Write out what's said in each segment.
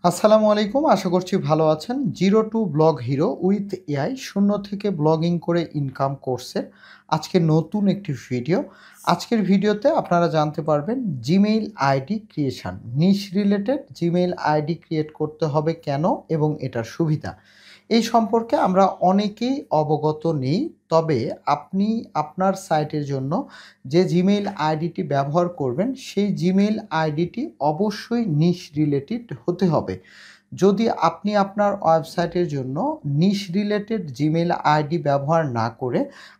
আসসালামু আলাইকুম। আশা করছি ভালো আছেন। Zero to blog hero with AI শূন্য থেকে ব্লগিং করে ইনকাম কোর্সের আজকে নতুন একটি ভিডিও। আজকের ভিডিওতে আপনারা জানতে পারবেন জিমেইল আইডি ক্রিয়েশন। নিশ রিলেটেড জিমেইল আইডি ক্রিয়েট করতে হবে কেন এবং এটার সুবিধা। এই সম্পর্কে আমরা অনেকেই অবগত নেই। তবে আপনি আপনার সাইটের জন্য যে জিমেইল আইডিটি ব্যবহার করবেন, সেই জিমেইল আইডিটি অবশ্যই নিশ রিলেটেড হতে হবে। যদি আপনি আপনার ওয়েবসাইটের জন্য নিশ রিলেটেড জিমেইল আইডি ব্যবহার না করে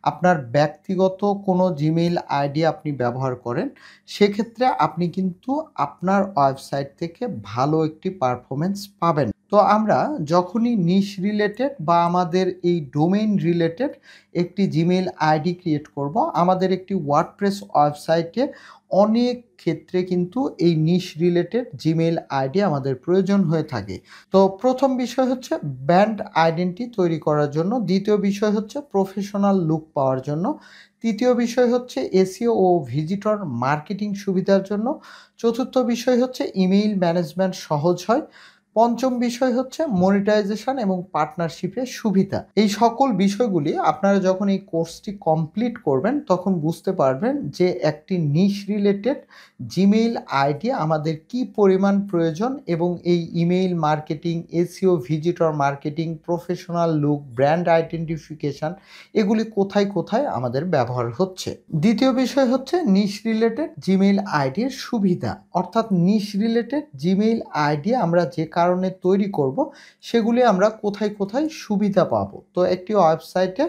আপনার ব্যক্তিগত কোনো জিমেইল আইডি আপনি ব্যবহার করেন, সেক্ষেত্রে আপনি কিন্তু আপনার ওয়েবসাইট থেকে ভালো একটি পারফরম্যান্স পাবেন। তো আমরা যখনই নিশ রিলেটেড বা আমাদের এই ডোমেইন রিলেটেড একটি জিমেইল আইডি ক্রিয়েট করব, আমাদের একটি ওয়ার্ডপ্রেস ওয়েবসাইটে অনেক ক্ষেত্রে কিন্তু এই নিশ রিলেটেড জিমেইল আইডি আমাদের প্রয়োজন হয়ে থাকে। তো প্রথম বিষয় হচ্ছে ব্র্যান্ড আইডেন্টি তৈরি করার জন্য, দ্বিতীয় বিষয় হচ্ছে প্রফেশনাল লুক পাওয়ার জন্য, তৃতীয় বিষয় হচ্ছে এসইও ও ভিজিটর মার্কেটিং সুবিধার জন্য, চতুর্থ বিষয় হচ্ছে ইমেইল ম্যানেজমেন্ট সহজ হয়, পঞ্চম বিষয় হচ্ছে মনিটাইজেশন এবং পার্টনারশিপের সুবিধা। এই সকল বিষয়গুলি আপনারা যখন এই কোর্সটি কমপ্লিট করবেন তখন বুঝতে পারবেন যে একটি নিশ রিলেটেড জিমেইল আইডি আমাদের কি পরিমাণ প্রয়োজন এবং এই email marketing, SEO, visitor marketing, professional look, brand identification এগুলি কোথায় কোথায় আমাদের ব্যবহার হচ্ছে। দ্বিতীয় বিষয় হচ্ছে নিশ রিলেটেড জিমেইল আইডির সুবিধা, অর্থাৎ নিশ রিলেটেড জিমেইল আইডি আমরা যে কারণে তৈরি করব সেগুলি আমরা কোথায় কোথায় সুবিধা পাবো। তো একটি ওয়েবসাইটে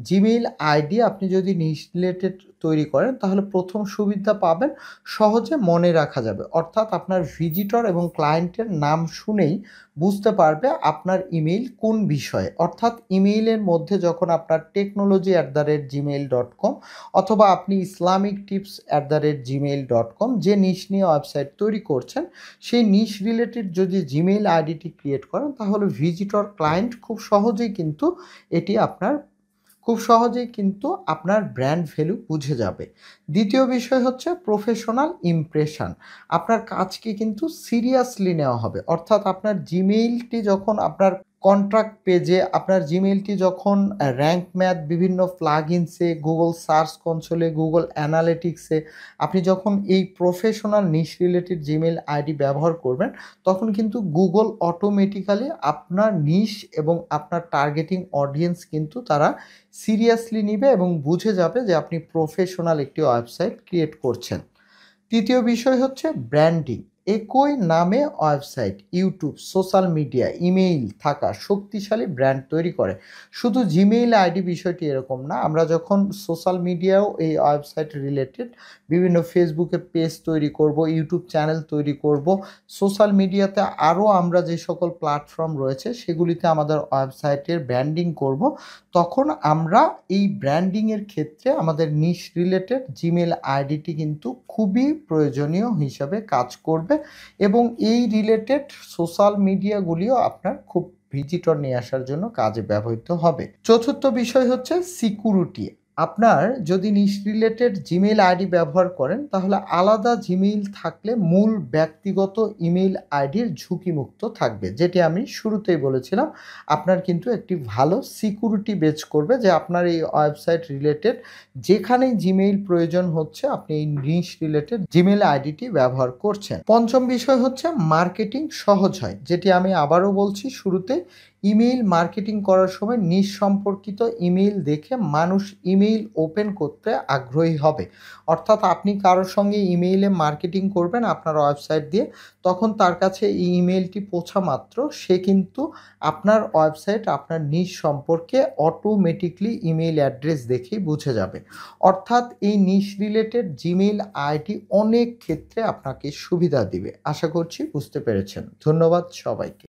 জিমেইল আইডি আপনি যদি নিশ রিলেটেড তৈরি করেন তাহলে প্রথম সুবিধা পাবেন, সহজে মনে রাখা যাবে। অর্থাৎ আপনার ভিজিটর এবং ক্লায়েন্টের নাম শুনেই বুঝতে পারবে আপনার ইমেইল কোন বিষয়ে। অর্থাৎ ইমেইলের মধ্যে যখন আপনার technology@gmail.com অথবা আপনি islamictips@gmail.com যে নিশ নিয়ে ওয়েবসাইট তৈরি করছেন, সেই নিশ রিলেটেড যদি জিমেইল আইডিটি ক্রিয়েট করেন তাহলে ভিজিটর ক্লায়েন্ট খুব সহজেই কিন্তু আপনার ব্র্যান্ড ভ্যালু বুঝে যাবে। দ্বিতীয় বিষয় হচ্ছে প্রফেশনাল ইমপ্রেশন। আপনার কাজকে কিন্তু সিরিয়াসলি নেওয়া হবে। অর্থাৎ আপনার জিমেইলটি যখন আপনার কন্ট্রাক্ট পেজে, আপনার জিমেইলটি যখন র‍্যাঙ্ক ম্যাথ, বিভিন্ন প্লাগইনসে, গুগল সার্চ কনসোলে, গুগল অ্যানালিটিক্সে আপনি যখন এই প্রফেশনাল নিশ রিলেটেড জিমেইল আইডি ব্যবহার করবেন, তখন কিন্তু গুগল অটোমেটিক্যালি আপনার নিশ এবং আপনার টার্গেটিং অডিয়েন্স কিন্তু তারা সিরিয়াসলি নিবে এবং বুঝে যাবে যে আপনি প্রফেশনাল একটি ওয়েবসাইট ক্রিয়েট করছেন। তৃতীয় বিষয় হচ্ছে ব্র্যান্ডিং। একই নামে website, YouTube, social media, email থাকা শক্তিশালী ব্র্যান্ড তৈরি করে। শুধু জিমেইল আইডি বিষয়টি এরকম না, আমরা যখন সোশ্যাল মিডিয়াও এই ওয়েবসাইট রিলেটেড বিভিন্ন ফেসবুকে পেজ তৈরি করব, ইউটিউব চ্যানেল তৈরি করব, সোশ্যাল মিডিয়াতে আরও আমরা যে সকল প্ল্যাটফর্ম রয়েছে সেগুলিতে আমাদের ওয়েবসাইটের ব্র্যান্ডিং করব, তখন আমরা এই ব্র্যান্ডিংয়ের ক্ষেত্রে আমাদের নিশ রিলেটেড জিমেইল আইডিটি কিন্তু খুবই প্রয়োজনীয় হিসাবে কাজ করবে এবং এই রিলেটেড সোশ্যাল মিডিয়াগুলিও আপনার খুব ভিজিটর নিয়ে আসার জন্য কাজে ব্যবহৃত হবে। চতুর্থ বিষয় হচ্ছে সিকিউরিটি। আপনার যদি নিশ রিলেটেড জিমেইল আইডি ব্যবহার করেন তাহলে আলাদা জিমেইল থাকলে মূল ব্যক্তিগত ইমেইল আইডির ঝুঁকিমুক্ত থাকবে, যেটি আমি শুরুতেই বলেছিলাম। আপনার কিন্তু একটি ভালো সিকিউরিটি বেজ করবে যে আপনার এই ওয়েবসাইট রিলেটেড যেখানেই জিমেইল প্রয়োজন হচ্ছে আপনি এই নিশ রিলেটেড জিমেইল আইডিটি ব্যবহার করছেন। পঞ্চম বিষয় হচ্ছে মার্কেটিং সহজ হয়, যেটি আমি আবারও বলছি শুরুতে। ইমেইল মার্কেটিং করার সময় নিশ সম্পর্কিত ইমেইল দেখে মানুষ ইমেইল ওপেন করতে আগ্রহী হবে। অর্থাৎ আপনি কারোর সঙ্গে ইমেইলে মার্কেটিং করবেন আপনার ওয়েবসাইট দিয়ে, তখন তার কাছে এই ইমেইলটি পৌঁছা মাত্র সে কিন্তু আপনার ওয়েবসাইট, আপনার নিশ সম্পর্কে অটোমেটিকলি ইমেইল অ্যাড্রেস দেখেই বুঝে যাবে। অর্থাৎ এই নিশ রিলেটেড জিমেইল আইডি অনেক ক্ষেত্রে আপনাকে সুবিধা দিবে। আশা করছি বুঝতে পেরেছেন। ধন্যবাদ সবাইকে।